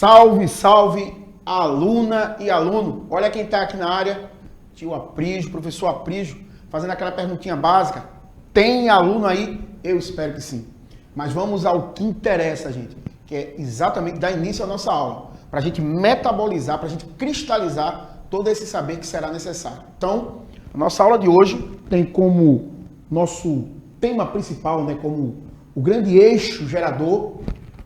Salve, salve, aluna e aluno. Olha quem está aqui na área, tio Aprígio, professor Aprígio, fazendo aquela perguntinha básica. Tem aluno aí? Eu espero que sim. Mas vamos ao que interessa, gente, que é exatamente dar início à nossa aula, para a gente metabolizar, para a gente cristalizar todo esse saber que será necessário. Então, a nossa aula de hoje tem como nosso tema principal, né, como o grande eixo gerador,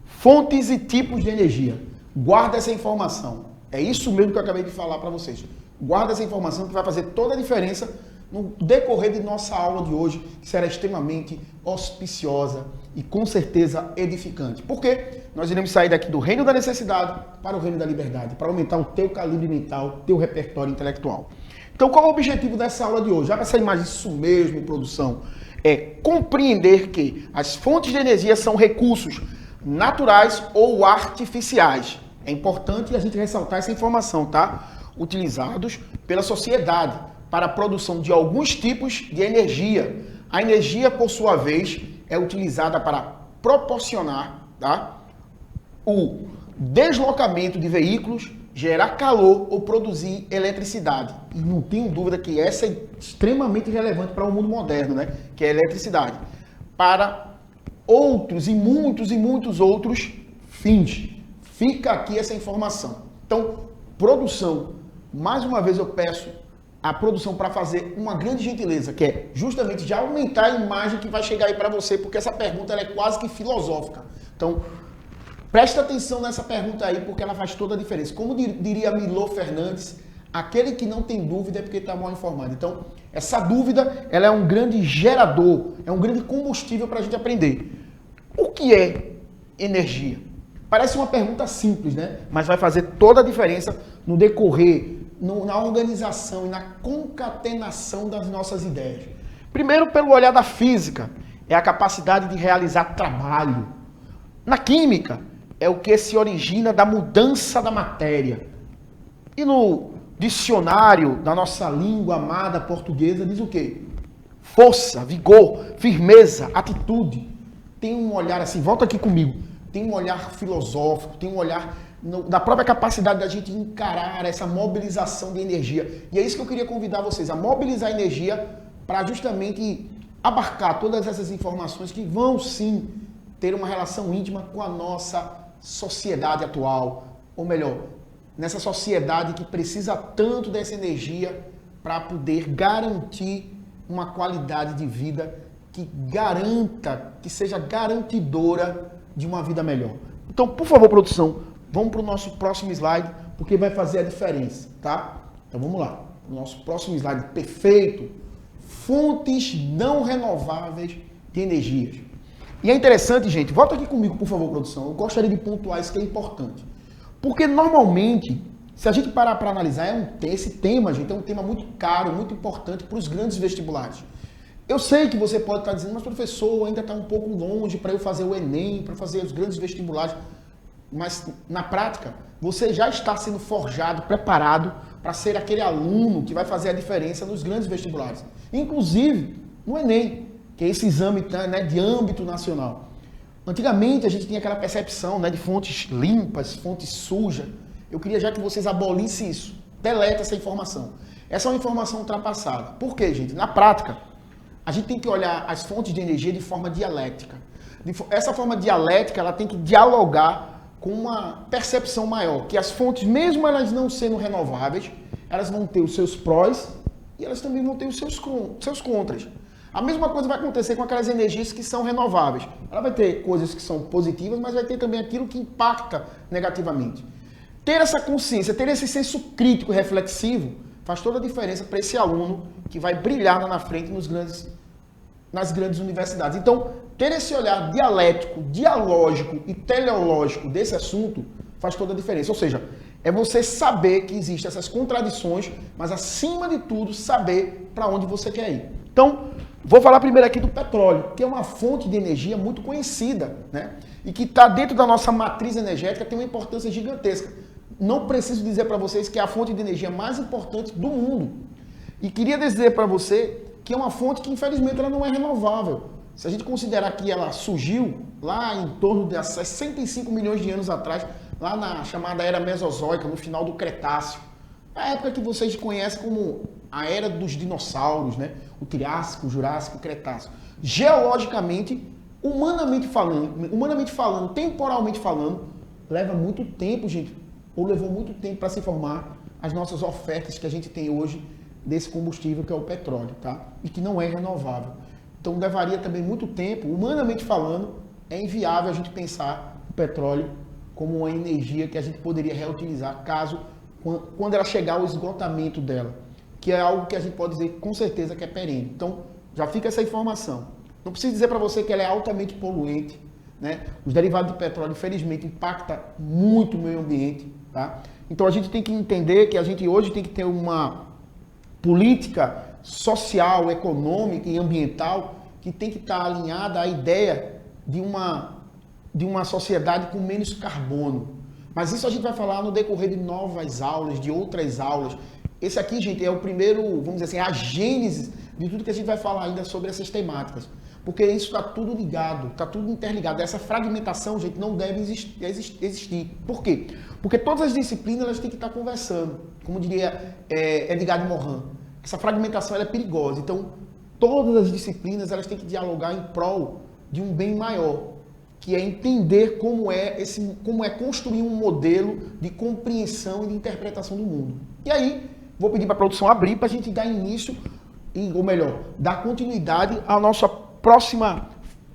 fontes e tipos de energia. Guarda essa informação. É isso mesmo que eu acabei de falar para vocês. Guarda essa informação que vai fazer toda a diferença no decorrer de nossa aula de hoje, que será extremamente auspiciosa e com certeza edificante. Porque nós iremos sair daqui do reino da necessidade para o reino da liberdade, para aumentar o teu calibre mental, teu repertório intelectual. Então, qual é o objetivo dessa aula de hoje? Já vai sair mais isso mesmo, produção. É compreender que as fontes de energia são recursos naturais ou artificiais. É importante a gente ressaltar essa informação, tá? Utilizados pela sociedade para a produção de alguns tipos de energia. A energia, por sua vez, é utilizada para proporcionar, tá, o deslocamento de veículos, gerar calor ou produzir eletricidade. E não tenho dúvida que essa é extremamente relevante para o mundo moderno, né? Que é a eletricidade. Para outros e muitos outros fins. Fica aqui essa informação. Então, produção, mais uma vez eu peço a produção para fazer uma grande gentileza, que é justamente já aumentar a imagem que vai chegar aí para você, porque essa pergunta ela é quase que filosófica. Então, presta atenção nessa pergunta aí, porque ela faz toda a diferença. Como diria Milô Fernandes, aquele que não tem dúvida é porque está mal informado. Então, essa dúvida ela é um grande gerador, é um grande combustível para a gente aprender. O que é energia? Parece uma pergunta simples, né? Mas vai fazer toda a diferença no decorrer, na organização e na concatenação das nossas ideias. Primeiro, pelo olhar da física, é a capacidade de realizar trabalho. Na química, é o que se origina da mudança da matéria. E no dicionário da nossa língua amada portuguesa diz o quê? Força, vigor, firmeza, atitude. Tem um olhar assim, volta aqui comigo. Tem um olhar filosófico, tem um olhar da própria capacidade da gente encarar essa mobilização de energia. E é isso que eu queria convidar vocês, a mobilizar energia para justamente abarcar todas essas informações que vão sim ter uma relação íntima com a nossa sociedade atual. Ou melhor, nessa sociedade que precisa tanto dessa energia para poder garantir uma qualidade de vida que garanta, que seja garantidora de uma vida melhor. Então, por favor, produção, vamos para o nosso próximo slide, porque vai fazer a diferença, tá? Então, vamos lá. O nosso próximo slide, perfeito. Fontes não renováveis de energias. E é interessante, gente, volta aqui comigo, por favor, produção. Eu gostaria de pontuar isso que é importante. Porque, normalmente, se a gente parar para analisar, esse tema, gente, é um tema muito caro, muito importante para os grandes vestibulares. Eu sei que você pode estar dizendo, mas professor, ainda está um pouco longe para eu fazer o Enem, para fazer os grandes vestibulares. Mas, na prática, você já está sendo forjado, preparado para ser aquele aluno que vai fazer a diferença nos grandes vestibulares. Inclusive, no Enem, que é esse exame, né, de âmbito nacional. Antigamente, a gente tinha aquela percepção, né, de fontes limpas, fontes sujas. Eu queria já que vocês abolissem isso. Deleta essa informação. Essa é uma informação ultrapassada. Por quê, gente? Na prática, a gente tem que olhar as fontes de energia de forma dialética. Essa forma dialética, ela tem que dialogar com uma percepção maior, que as fontes, mesmo elas não sendo renováveis, elas vão ter os seus prós e elas também vão ter os seus contras. A mesma coisa vai acontecer com aquelas energias que são renováveis. Ela vai ter coisas que são positivas, mas vai ter também aquilo que impacta negativamente. Ter essa consciência, ter esse senso crítico e reflexivo, faz toda a diferença para esse aluno que vai brilhar lá na frente nas grandes universidades. Então, ter esse olhar dialético, dialógico e teleológico desse assunto faz toda a diferença. Ou seja, é você saber que existem essas contradições, mas acima de tudo, saber para onde você quer ir. Então, vou falar primeiro aqui do petróleo, que é uma fonte de energia muito conhecida, né? E que está dentro da nossa matriz energética, tem uma importância gigantesca. Não preciso dizer para vocês que é a fonte de energia mais importante do mundo. E queria dizer para você que é uma fonte que, infelizmente, ela não é renovável. Se a gente considerar que ela surgiu lá em torno de 65 milhões de anos atrás, lá na chamada Era Mesozoica, no final do Cretáceo. A época que vocês conhecem como a Era dos Dinossauros, né? O Triássico, o Jurássico, o Cretáceo. Geologicamente, humanamente falando, temporalmente falando, leva muito tempo, gente, ou levou muito tempo para se formar as nossas ofertas que a gente tem hoje desse combustível que é o petróleo, tá? E que não é renovável. Então levaria também muito tempo, humanamente falando, é inviável a gente pensar o petróleo como uma energia que a gente poderia reutilizar caso, quando ela chegar ao esgotamento dela, que é algo que a gente pode dizer com certeza que é perene. Então, já fica essa informação. Não preciso dizer para você que ela é altamente poluente, né? Os derivados de petróleo, infelizmente, impactam muito o meio ambiente, tá? Então, a gente tem que entender que a gente hoje tem que ter uma política social, econômica e ambiental que tem que estar alinhada à ideia de uma sociedade com menos carbono. Mas isso a gente vai falar no decorrer de novas aulas, de outras aulas. Esse aqui, gente, é o primeiro, vamos dizer assim, a gênese de tudo que a gente vai falar ainda sobre essas temáticas. Porque isso está tudo ligado, está tudo interligado. Essa fragmentação, gente, não deve existir. Por quê? Porque todas as disciplinas elas têm que estar conversando. Como diria Edgar de Morin. Essa fragmentação ela é perigosa. Então, todas as disciplinas elas têm que dialogar em prol de um bem maior, que é entender como é construir um modelo de compreensão e de interpretação do mundo. E aí, vou pedir para a produção abrir para a gente dar início, ou melhor, dar continuidade à nossa próxima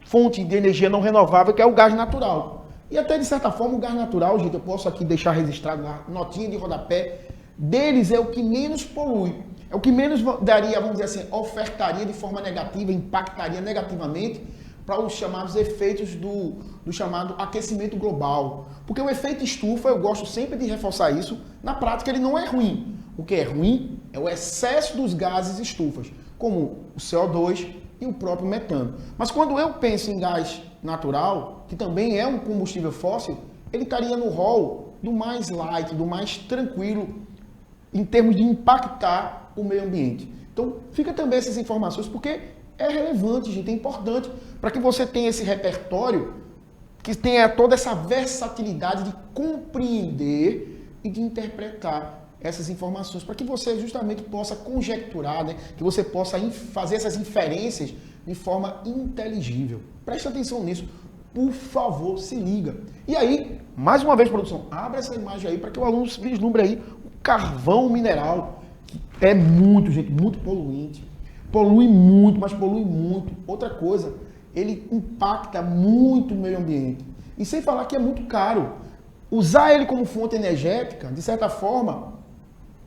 fonte de energia não renovável, que é o gás natural. E até, de certa forma, o gás natural, gente, eu posso aqui deixar registrado na notinha de rodapé, deles é o que menos polui. É o que menos daria, vamos dizer assim, ofertaria de forma negativa, impactaria negativamente para os chamados efeitos do chamado aquecimento global. Porque o efeito estufa, eu gosto sempre de reforçar isso, na prática ele não é ruim. O que é ruim é o excesso dos gases estufas, como o CO2 e o próprio metano. Mas quando eu penso em gás natural, que também é um combustível fóssil, ele estaria no rol do mais light, do mais tranquilo, em termos de impactar o meio ambiente. Então, fica também essas informações, porque é relevante, gente, é importante para que você tenha esse repertório, que tenha toda essa versatilidade de compreender e de interpretar essas informações, para que você justamente possa conjecturar, né? Que você possa fazer essas inferências de forma inteligível. Preste atenção nisso, por favor, se liga. E aí, mais uma vez, produção, abre essa imagem aí para que o aluno vislumbre aí o carvão mineral, que é muito, gente, muito poluente. Polui muito, mas polui muito. Outra coisa, ele impacta muito o meio ambiente. E sem falar que é muito caro. Usar ele como fonte energética, de certa forma,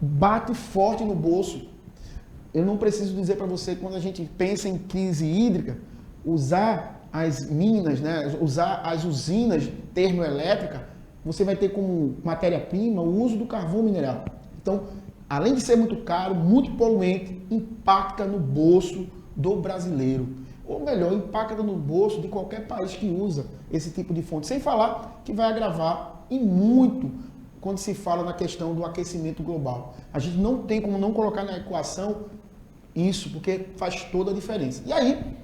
bate forte no bolso. Eu não preciso dizer para você, quando a gente pensa em crise hídrica, usar as minas, né, usar as usinas termoelétricas, você vai ter como matéria-prima o uso do carvão mineral. Então, além de ser muito caro, muito poluente, impacta no bolso do brasileiro. Ou melhor, impacta no bolso de qualquer país que usa esse tipo de fonte. Sem falar que vai agravar e muito quando se fala na questão do aquecimento global. A gente não tem como não colocar na equação isso, porque faz toda a diferença. E aí,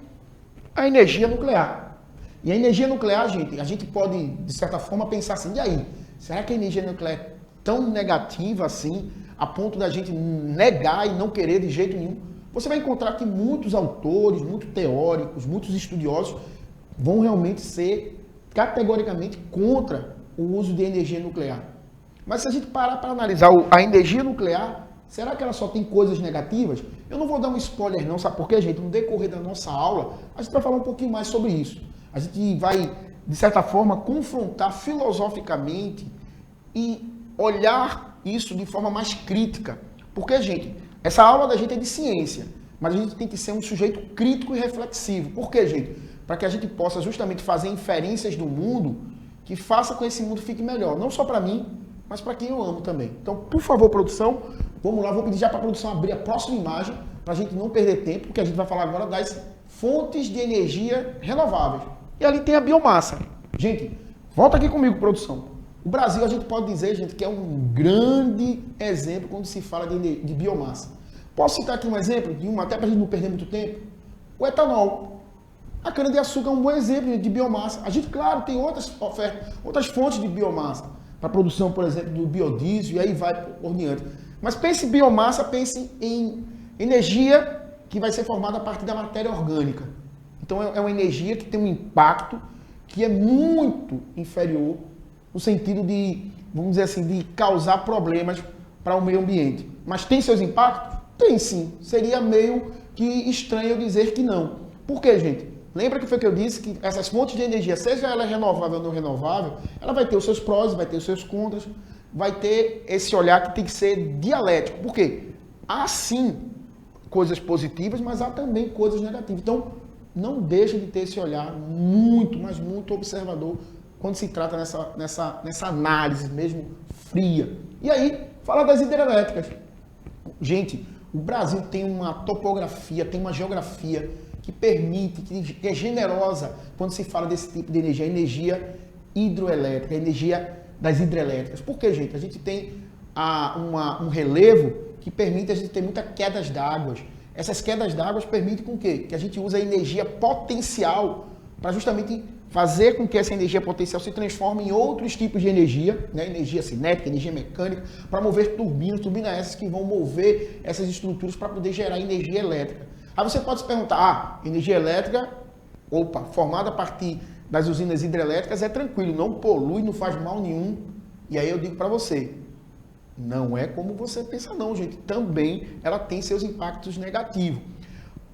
a energia nuclear. E a energia nuclear, gente, a gente pode, de certa forma, pensar assim, e aí? Será que a energia nuclear é tão negativa assim, a ponto da gente negar e não querer de jeito nenhum? Você vai encontrar que muitos autores, muitos teóricos, muitos estudiosos vão realmente ser categoricamente contra o uso de energia nuclear. Mas se a gente parar para analisar a energia nuclear, será que ela só tem coisas negativas? Eu não vou dar um spoiler não, sabe por quê, gente? No decorrer da nossa aula, a gente vai falar um pouquinho mais sobre isso. A gente vai, de certa forma, confrontar filosoficamente e olhar isso de forma mais crítica. Porque, gente, essa aula da gente é de ciência, mas a gente tem que ser um sujeito crítico e reflexivo. Por quê, gente? Para que a gente possa justamente fazer inferências do mundo que faça com que esse mundo fique melhor. Não só para mim, mas para quem eu amo também. Então, por favor, produção, vamos lá, vou pedir já para a produção abrir a próxima imagem, para a gente não perder tempo, porque a gente vai falar agora das fontes de energia renováveis. E ali tem a biomassa. Gente, volta aqui comigo, produção. O Brasil, a gente pode dizer, gente, que é um grande exemplo quando se fala de biomassa. Posso citar aqui um exemplo, até para a gente não perder muito tempo? O etanol. A cana-de-açúcar é um bom exemplo de biomassa. A gente, claro, tem outras fontes de biomassa, para a produção, por exemplo, do biodiesel, e aí vai por diante. Mas pense em biomassa, pense em energia que vai ser formada a partir da matéria orgânica. Então é uma energia que tem um impacto que é muito inferior no sentido de, vamos dizer assim, de causar problemas para o meio ambiente. Mas tem seus impactos? Tem sim. Seria meio que estranho eu dizer que não. Por quê, gente? Lembra que foi que eu disse que essas fontes de energia, seja ela renovável ou não renovável, ela vai ter os seus prós, vai ter os seus contras, vai ter esse olhar que tem que ser dialético. Por quê? Há sim coisas positivas, mas há também coisas negativas. Então, não deixa de ter esse olhar muito, mas muito observador quando se trata nessa análise mesmo fria. E aí, fala das hidrelétricas. Gente, o Brasil tem uma topografia, tem uma geografia que permite, que é generosa quando se fala desse tipo de energia, energia hidroelétrica, energia das hidrelétricas. Por quê, gente? A gente tem um relevo que permite a gente ter muitas quedas d'água. Essas quedas d'água permitem com que a gente use a energia potencial para justamente fazer com que essa energia potencial se transforme em outros tipos de energia, né? Energia cinética, energia mecânica, para mover turbinas essas que vão mover essas estruturas para poder gerar energia elétrica. Aí você pode se perguntar, energia elétrica, formada a partir das usinas hidrelétricas é tranquilo, não polui, não faz mal nenhum. E aí eu digo para você, não é como você pensa não, gente. Também ela tem seus impactos negativos.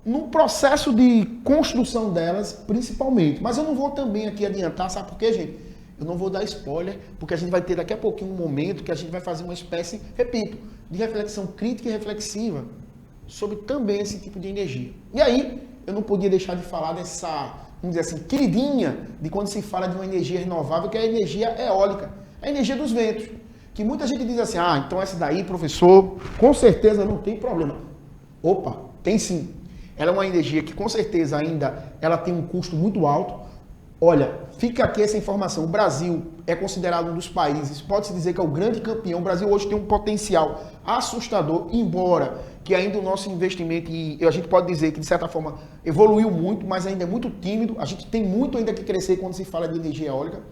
No processo de construção delas, principalmente. Mas eu não vou também aqui adiantar, sabe por quê, gente? Eu não vou dar spoiler, porque a gente vai ter daqui a pouquinho um momento que a gente vai fazer uma espécie, repito, de reflexão crítica e reflexiva sobre também esse tipo de energia. E aí, eu não podia deixar de falar dessa, vamos dizer assim, queridinha de quando se fala de uma energia renovável, que é a energia eólica, a energia dos ventos. Que muita gente diz assim, então essa daí, professor, com certeza não tem problema. Tem sim. Ela é uma energia que com certeza ainda ela tem um custo muito alto. Olha, fica aqui essa informação. O Brasil é considerado um dos países, pode-se dizer que é o grande campeão. O Brasil hoje tem um potencial assustador, embora que ainda o nosso investimento, e a gente pode dizer que de certa forma evoluiu muito, mas ainda é muito tímido. A gente tem muito ainda que crescer quando se fala de energia eólica.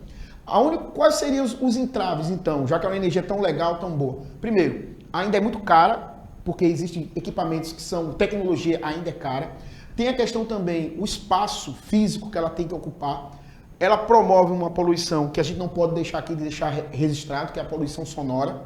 Quais seriam os entraves, então, já que é uma energia tão legal, tão boa? Primeiro, ainda é muito cara, porque existem equipamentos que são, tecnologia ainda é cara. Tem a questão também, o espaço físico que ela tem que ocupar. Ela promove uma poluição que a gente não pode deixar aqui de deixar registrado, que é a poluição sonora.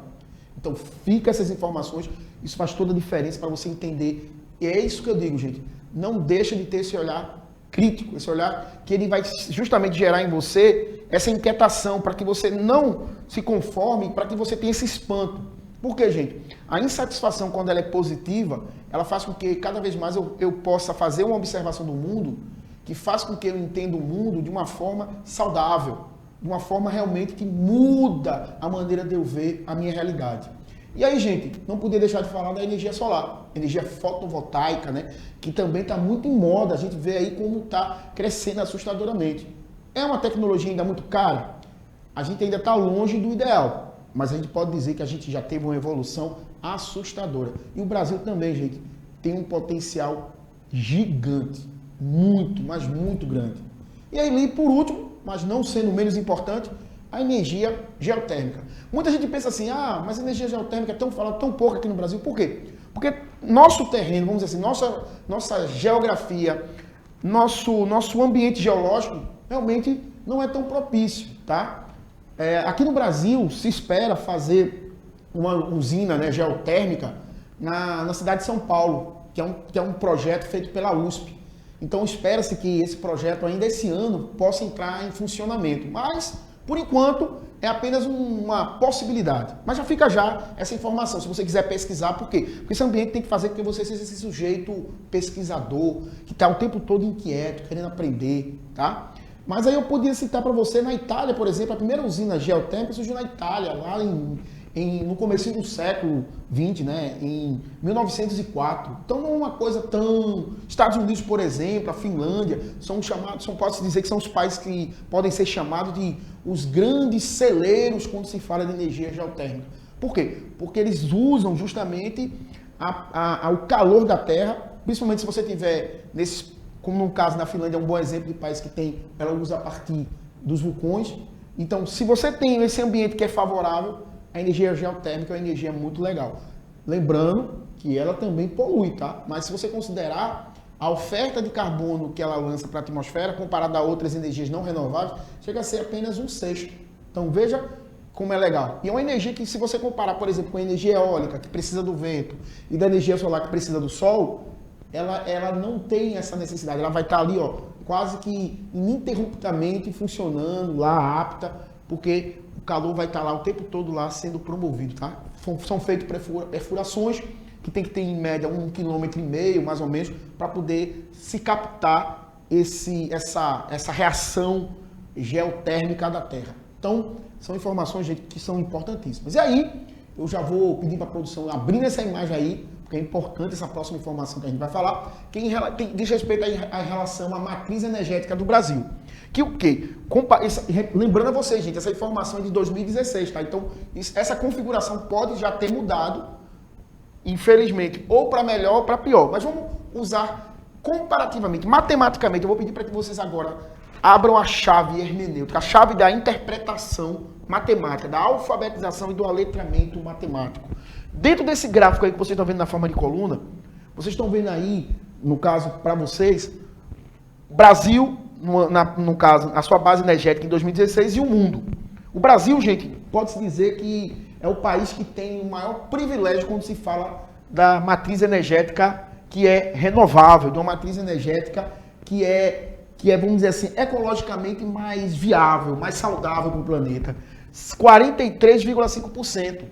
Então, fica essas informações, isso faz toda a diferença para você entender. E é isso que eu digo, gente. Não deixa de ter esse olhar crítico, esse olhar que ele vai justamente gerar em você essa inquietação, para que você não se conforme, para que você tenha esse espanto. Por quê, gente? A insatisfação, quando ela é positiva, ela faz com que cada vez mais eu possa fazer uma observação do mundo que faz com que eu entenda o mundo de uma forma saudável, de uma forma realmente que muda a maneira de eu ver a minha realidade. E aí, gente, não podia deixar de falar da energia solar, energia fotovoltaica, né? Que também está muito em moda, a gente vê aí como está crescendo assustadoramente. É uma tecnologia ainda muito cara? A gente ainda está longe do ideal. Mas a gente pode dizer que a gente já teve uma evolução assustadora. E o Brasil também, gente, tem um potencial gigante. Muito, mas muito grande. E aí, por último, mas não sendo menos importante, a energia geotérmica. Muita gente pensa assim, mas a energia geotérmica é tão falada, tão pouco aqui no Brasil. Por quê? Porque nosso terreno, vamos dizer assim, nossa geografia, nosso ambiente geológico realmente não é tão propício, tá? Aqui no Brasil se espera fazer uma usina, né, geotérmica na cidade de São Paulo, que é um projeto feito pela USP. Então espera-se que esse projeto ainda esse ano possa entrar em funcionamento. Mas, por enquanto, é apenas uma possibilidade. Mas já fica essa informação, se você quiser pesquisar. Por quê? Porque esse ambiente tem que fazer com que você seja esse sujeito pesquisador, que está o tempo todo inquieto, querendo aprender, tá? Mas aí eu podia citar para você, na Itália, por exemplo, a primeira usina geotérmica surgiu na Itália, lá no começo do século XX, né, em 1904. Então não é uma coisa tão... Estados Unidos, por exemplo, a Finlândia, pode-se dizer que são os países que podem ser chamados de os grandes celeiros quando se fala de energia geotérmica. Por quê? Porque eles usam justamente o calor da Terra, principalmente se você tiver como no caso na Finlândia é um bom exemplo de país que ela usa a partir dos vulcões. Então, se você tem esse ambiente que é favorável, a energia geotérmica é uma energia muito legal. Lembrando que ela também polui, tá? Mas se você considerar a oferta de carbono que ela lança para a atmosfera, comparada a outras energias não renováveis, chega a ser apenas um sexto. Então, veja como é legal. E é uma energia que, se você comparar, por exemplo, com a energia eólica, que precisa do vento, e da energia solar, que precisa do sol, ela não tem essa necessidade. Ela vai estar ali, ó, quase que ininterruptamente funcionando lá, apta, porque o calor vai estar lá o tempo todo lá sendo promovido, tá? São feitas perfurações que tem que ter em média 1,5 km, mais ou menos, para poder se captar essa reação geotérmica da Terra. Então, são informações, gente, que são importantíssimas. E aí, eu já vou pedir para a produção abrindo essa imagem aí, porque é importante essa próxima informação que a gente vai falar, que diz respeito à relação à matriz energética do Brasil. Que o quê? Lembrando a vocês, gente, essa informação é de 2016, tá? Então, essa configuração pode já ter mudado, infelizmente, ou para melhor ou para pior. Mas vamos usar comparativamente, matematicamente. Eu vou pedir para que vocês agora abram a chave hermenêutica, a chave da interpretação matemática, da alfabetização e do aletramento matemático. Dentro desse gráfico aí que vocês estão vendo na forma de coluna, vocês estão vendo aí, no caso, para vocês, Brasil, no caso, a sua base energética em 2016 e o mundo. O Brasil, gente, pode-se dizer que é o país que tem o maior privilégio quando se fala da matriz energética que é renovável, de uma matriz energética que é, vamos dizer assim, ecologicamente mais viável, mais saudável para o planeta. 43,5%.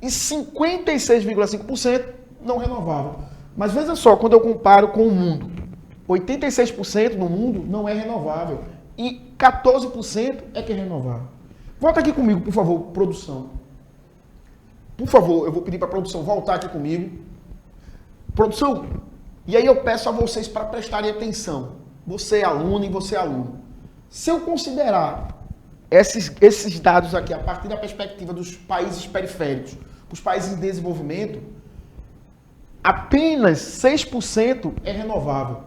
E 56,5% não renovável. Mas veja só, quando eu comparo com o mundo, 86% no mundo não é renovável e 14% é que é renovável. Volta aqui comigo, por favor, produção. Por favor, eu vou pedir para a produção voltar aqui comigo. Produção, e aí eu peço a vocês para prestarem atenção. Você é aluno e você é aluno. Se eu considerar esses dados aqui a partir da perspectiva dos países periféricos, os países em desenvolvimento, apenas 6% é renovável.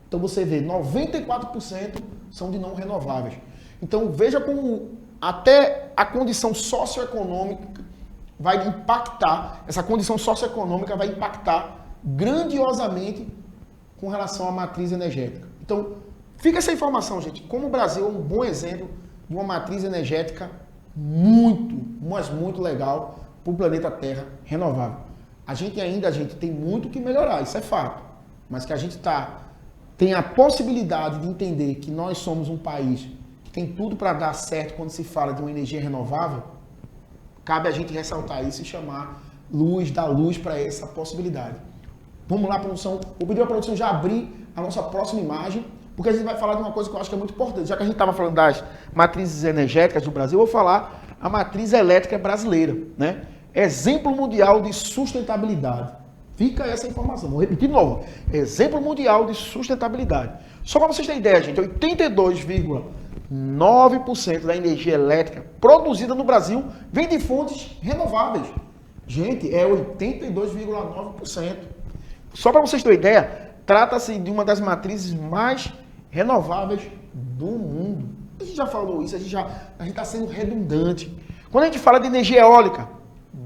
Então você vê, 94% são de não renováveis. Então veja como até a condição socioeconômica vai impactar, essa condição socioeconômica vai impactar grandiosamente com relação à matriz energética. Então, fica essa informação, gente, como o Brasil é um bom exemplo de uma matriz energética muito, mas muito legal para o planeta Terra renovável. A gente tem muito que melhorar, isso é fato. Mas que a gente tem a possibilidade de entender que nós somos um país que tem tudo para dar certo quando se fala de uma energia renovável, cabe a gente ressaltar isso e chamar dar luz para essa possibilidade. Vamos lá, produção. Vou pedir a produção já abrir a nossa próxima imagem, porque a gente vai falar de uma coisa que eu acho que é muito importante. Já que a gente estava falando das matrizes energéticas do Brasil, eu vou falar a matriz elétrica brasileira, né? Exemplo mundial de sustentabilidade. Fica essa informação. Vou repetir de novo. Exemplo mundial de sustentabilidade. Só para vocês terem ideia, gente, 82,9% da energia elétrica produzida no Brasil vem de fontes renováveis. Gente, é 82,9%. Só para vocês terem ideia, trata-se de uma das matrizes mais renováveis do mundo. A gente já falou isso, a gente está sendo redundante. Quando a gente fala de energia eólica,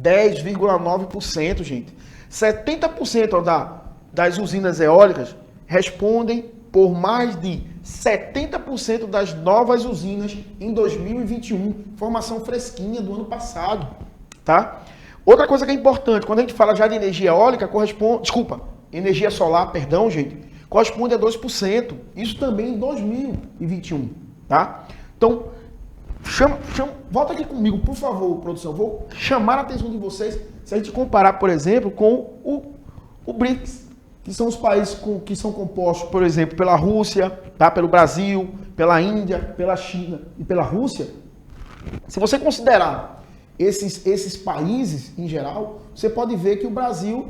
10,9%, gente. 70% das usinas eólicas respondem por mais de 70% das novas usinas em 2021. Informação fresquinha do ano passado, tá? Outra coisa que é importante, quando a gente fala já de energia eólica, energia solar, perdão, gente, corresponde a 2%. Isso também em 2021, tá? Então, volta aqui comigo, por favor, produção. Vou chamar a atenção de vocês se a gente comparar, por exemplo, com o BRICS, que são os países que são compostos, por exemplo, pela Rússia, tá? Pelo Brasil, pela Índia, pela China e pela Rússia. Se você considerar esses países em geral, você pode ver que o Brasil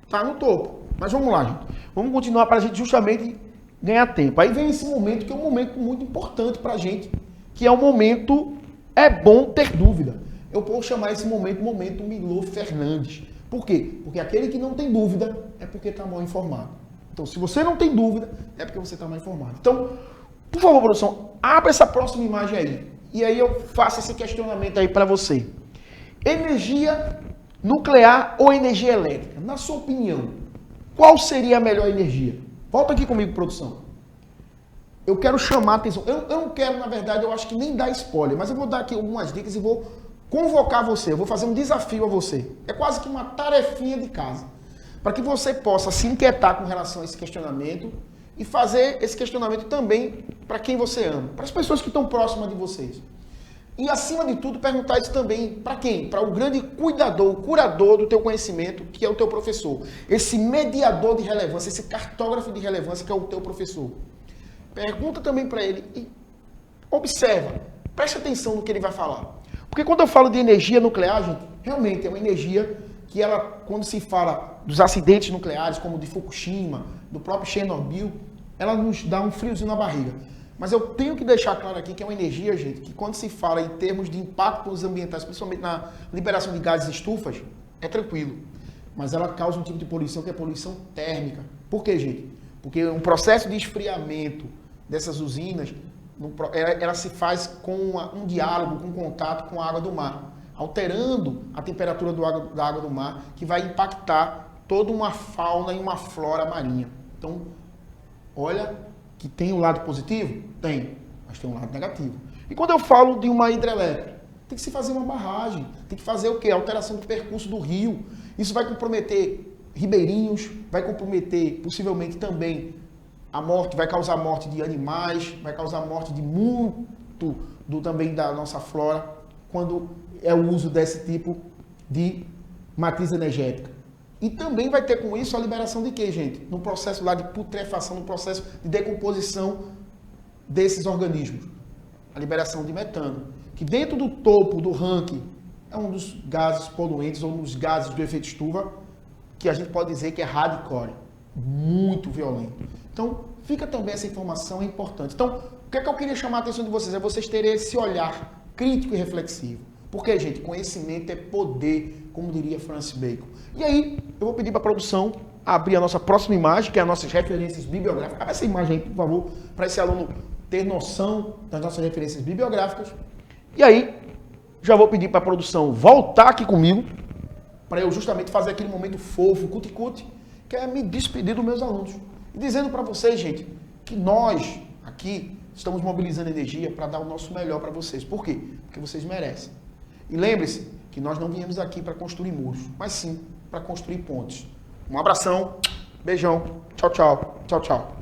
está no topo. Mas vamos lá, gente. Vamos continuar para a gente justamente ganhar tempo. Aí vem esse momento que é um momento muito importante para a gente, que é um momento, é bom ter dúvida. Eu posso chamar esse momento Milor Fernandes. Por quê? Porque aquele que não tem dúvida é porque está mal informado. Então, se você não tem dúvida, é porque você está mal informado. Então, por favor, produção, abra essa próxima imagem aí. E aí eu faço esse questionamento aí para você. Energia nuclear ou energia elétrica? Na sua opinião, qual seria a melhor energia? Volta aqui comigo, produção. Eu quero chamar a atenção. Eu não quero, na verdade, eu acho que nem dar spoiler, mas eu vou dar aqui algumas dicas e vou convocar você. Eu vou fazer um desafio a você. É quase que uma tarefinha de casa. Para que você possa se inquietar com relação a esse questionamento e fazer esse questionamento também para quem você ama, para as pessoas que estão próximas de vocês. E, acima de tudo, perguntar isso também para quem? Para o grande cuidador, o curador do teu conhecimento, que é o teu professor. Esse mediador de relevância, esse cartógrafo de relevância, que é o teu professor. Pergunta também para ele e observa, preste atenção no que ele vai falar. Porque quando eu falo de energia nuclear, gente, realmente é uma energia que ela, quando se fala dos acidentes nucleares, como o de Fukushima, do próprio Chernobyl, ela nos dá um friozinho na barriga. Mas eu tenho que deixar claro aqui que é uma energia, gente, que quando se fala em termos de impactos ambientais, principalmente na liberação de gases estufas, é tranquilo. Mas ela causa um tipo de poluição que é poluição térmica. Por quê, gente? Porque um processo de esfriamento dessas usinas, ela se faz com um diálogo, com um contato com a água do mar, alterando a temperatura da água do mar, que vai impactar toda uma fauna e uma flora marinha. Então, olha que tem um lado positivo? Tem, mas tem um lado negativo. E quando eu falo de uma hidrelétrica, tem que se fazer uma barragem, tem que fazer o quê? Alteração do percurso do rio. Isso vai comprometer ribeirinhos, vai comprometer possivelmente também a morte, vai causar morte de animais, vai causar morte de muito também da nossa flora, quando é o uso desse tipo de matriz energética. E também vai ter com isso a liberação de quê, gente? No processo lá de putrefação, no processo de decomposição desses organismos. A liberação de metano, que dentro do topo do ranking é um dos gases poluentes ou um dos gases do efeito estufa, que a gente pode dizer que é hardcore, muito violento. Então, fica também essa informação, é importante. Então, o que é que eu queria chamar a atenção de vocês? É vocês terem esse olhar crítico e reflexivo. Porque, gente, conhecimento é poder, como diria Francis Bacon. E aí, eu vou pedir para a produção abrir a nossa próxima imagem, que é as nossas referências bibliográficas. Abre essa imagem aí, por favor, para esse aluno ter noção das nossas referências bibliográficas. E aí, já vou pedir para a produção voltar aqui comigo, para eu justamente fazer aquele momento fofo, cuti-cuti, que é me despedir dos meus alunos. E dizendo para vocês, gente, que nós aqui estamos mobilizando energia para dar o nosso melhor para vocês. Por quê? Porque vocês merecem. E lembre-se que nós não viemos aqui para construir muros, mas sim para construir pontes. Um abração, beijão, tchau, tchau, tchau, tchau.